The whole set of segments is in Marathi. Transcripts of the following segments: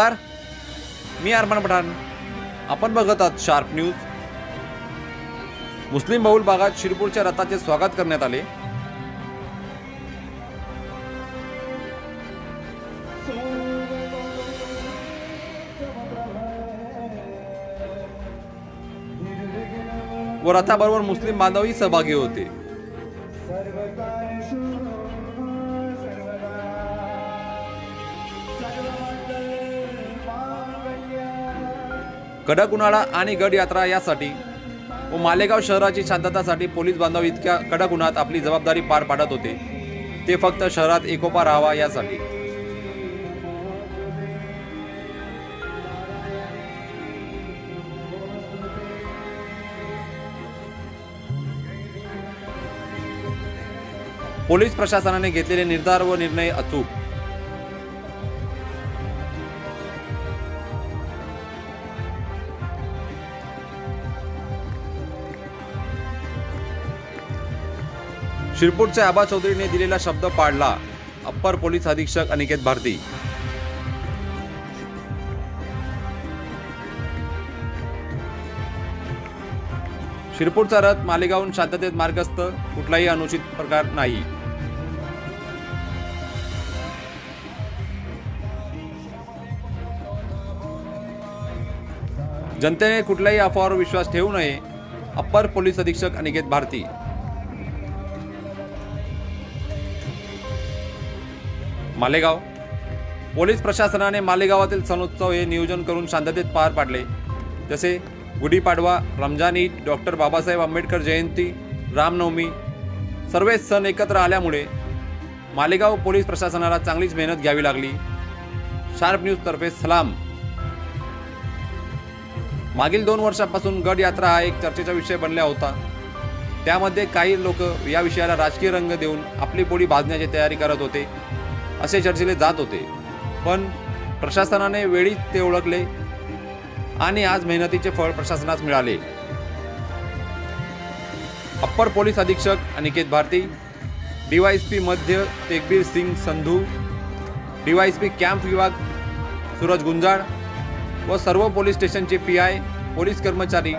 नमस्कार, मी अरमान पठाण. आपण बघत आहात शार्प न्यूज. मुस्लिम बहुल भागात शिरपूरच्या रथाचे स्वागत करण्यात आले. व रथाबरोबर मुस्लिम बांधवही सहभागी होते. कडक उन्हाळा आणि गड यात्रा यासाठी व मालेगाव शहराची शांततासाठी पोलीस बांधव इतक्या कडक उन्हात आपली जबाबदारी पार पाडत होते, ते फक्त शहरात एकोपा राहावा यासाठी. पोलीस प्रशासनाने घेतलेले निर्धार व निर्णय अचूक. शिरपूरच्या आबा चौधरीने दिलेला शब्द पाळला. अप्पर पोलीस अधीक्षक अनिकेत भारती. शिरपूरचा रथ मालेगावहून शांततेत मार्गस्थ, कुठलाही अनुचित प्रकार नाही. जनतेने कुठल्याही अफवावर विश्वास ठेवू नये. अप्पर पोलीस अधीक्षक अनिकेत भारती. मालेगाव पोलीस प्रशासनाने मालेगावातील सणोत्सव हे नियोजन करून शांततेत पार पाडले. जसे गुढीपाडवा, रमजान ईद, डॉक्टर बाबासाहेब आंबेडकर जयंती, रामनवमी सर्वच सण एकत्र आल्यामुळे मालेगाव पोलीस प्रशासनाला चांगलीच मेहनत घ्यावी लागली. शार्प न्यूज तर्फे सलाम. मागील 2 वर्षांपासून गड यात्रा हा एक चर्चेचा विषय बनला होता. त्यामध्ये काही लोक या विषयाला राजकीय रंग देऊन आपली पोळी भाजण्याची तयारी करत होते, असे चर्चेले जात होते. पण प्रशासनाने वेळीच ते ओळखले आणि आज मेहनतीचे फळ प्रशासनास मिळाले. अप्पर पोलीस अधीक्षक अनिकेत भारती, डीवायएसपी मध्य तेगबीर सिंग संधू, डीवायएसपी कॅम्प विभाग सूरज गुंजाळ व सर्व पोलीस स्टेशनचे पीआय, पोलीस कर्मचारी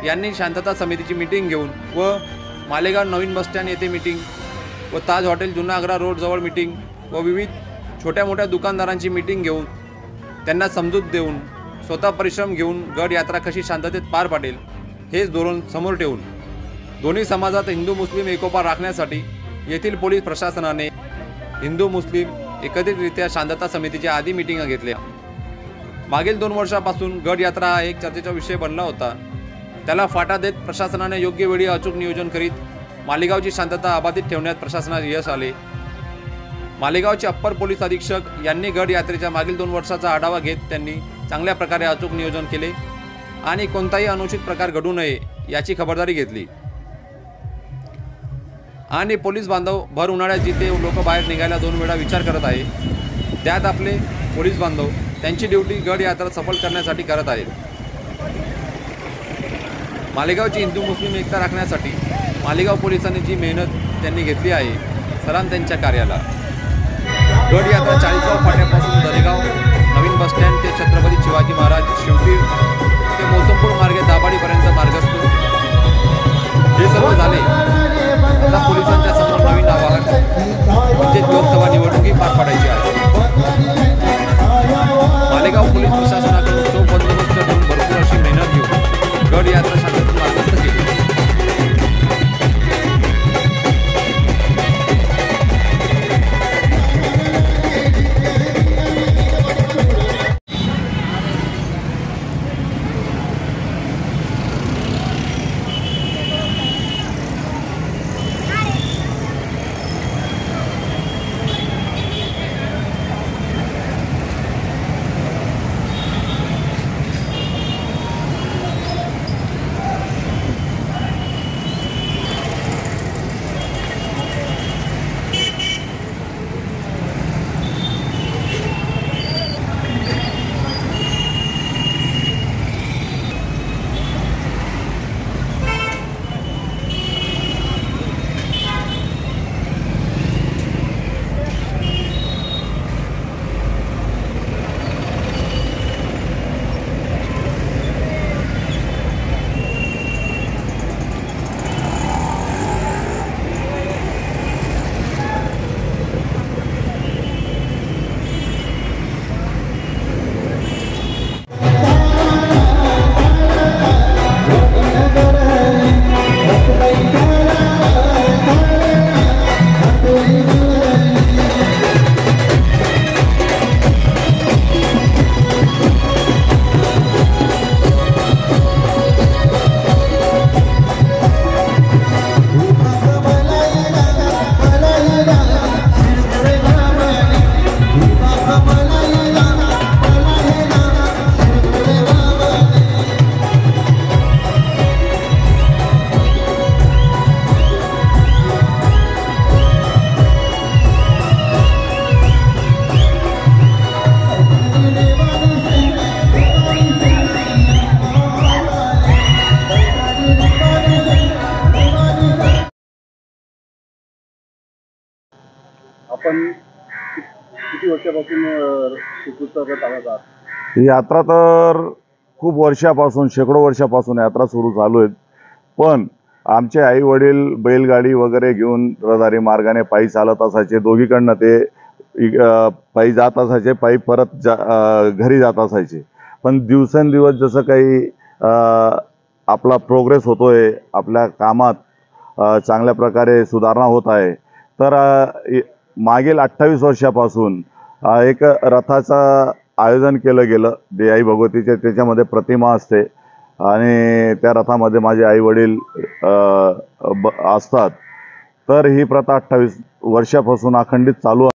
यांनी शांतता समितीची मीटिंग घेऊन व मालेगाव नवीन बस स्टँड येथे मीटिंग व ताज हॉटेल जुना आग्रा रोड जवळ मीटिंग व विविध छोट्या मोठ्या दुकानदारांची मीटिंग घेऊन त्यांना समजूत देऊन स्वतः परिश्रम घेऊन गड यात्रा कशी शांततेत पार पाडेल हेच धोरण समोर ठेवून दोन्ही समाजात हिंदू मुस्लिम एकोपा राखण्यासाठी येथील पोलीस प्रशासनाने हिंदू मुस्लिम एकत्रितरित्या शांतता समितीच्या आधी मीटिंग घेतल्या. मागील 2 वर्षांपासून गड यात्रा हा एक चर्चेचा विषय बनला होता. त्याला फाटा देत प्रशासनाने योग्य वेळी अचूक नियोजन करीत मालेगावची शांतता अबाधित ठेवण्यात प्रशासनास यश आले. मालेगावचे अप्पर पोलीस अधीक्षक यांनी गड यात्रेच्या मागील 2 वर्षाचा आढावा घेत त्यांनी चांगल्या प्रकारे अचूक नियोजन केले आणि कोणताही अनुचित प्रकार घडू नये याची खबरदारी घेतली. आणि पोलीस बांधव भर उन्हाळ्यात जिथे लोक बाहेर निघायला 2 वेळा विचार करत आहे, त्यात आपले पोलीस बांधव त्यांची ड्युटी गड यात्रा सफल करण्यासाठी करत आहेत. मालेगावची हिंदू मुस्लिम एकता राखण्यासाठी मालेगाव पोलिसांनी जी मेहनत त्यांनी घेतली आहे, सलाम त्यांच्या कार्याला. गड यात्रा 40गाव फाट्यापासून दरेगाव नवीन बस स्टँड ते छत्रपती शिवाजी महाराज शिवतीर ते मोसमपूर मार्गे दाभाडीपर्यंत मार्गस्थ. हे सर्व झाले. आता पोलिसांच्या समोर नवीन आवाहन म्हणजे लोकसभा निवडणुकी पार पाडायची आहे. मालेगाव पोलीस प्रशासनाकडून चोख बंदोबस्त देऊन भरपूर अशी मेहनत घेऊन गड यात्रा शांततेत मार्गस्थ केली. आपण किती वर्षापासून श्रीकृष्ण रथ चालवत आहात? ही यात्रा तर खूप वर्षापासून, शेकडो वर्षापासून यात्रा सुरू चालू आहे. पण आमचे आई वडील बैलगाडी वगैरे घेऊन रहदारी मार्गाने पायी चालत असायचे. दोघीकडनं ते पायी जात असायचे, पायी परत घरी जात असायचे. पण दिवसेंदिवस जसं काही आपला प्रोग्रेस होतोय, आपल्या कामात चांगल्या प्रकारे सुधारणा होत आहे, तर मागील 28 वर्षापासून एक रथाचं आयोजन केलं गेलं देआई भगवतीचे. त्याच्यामध्ये प्रतिमा असते आणि त्या रथामध्ये माझे आई वडील असतात. तर ही प्रथा 28 वर्षापासून अखंडित चालू आहे.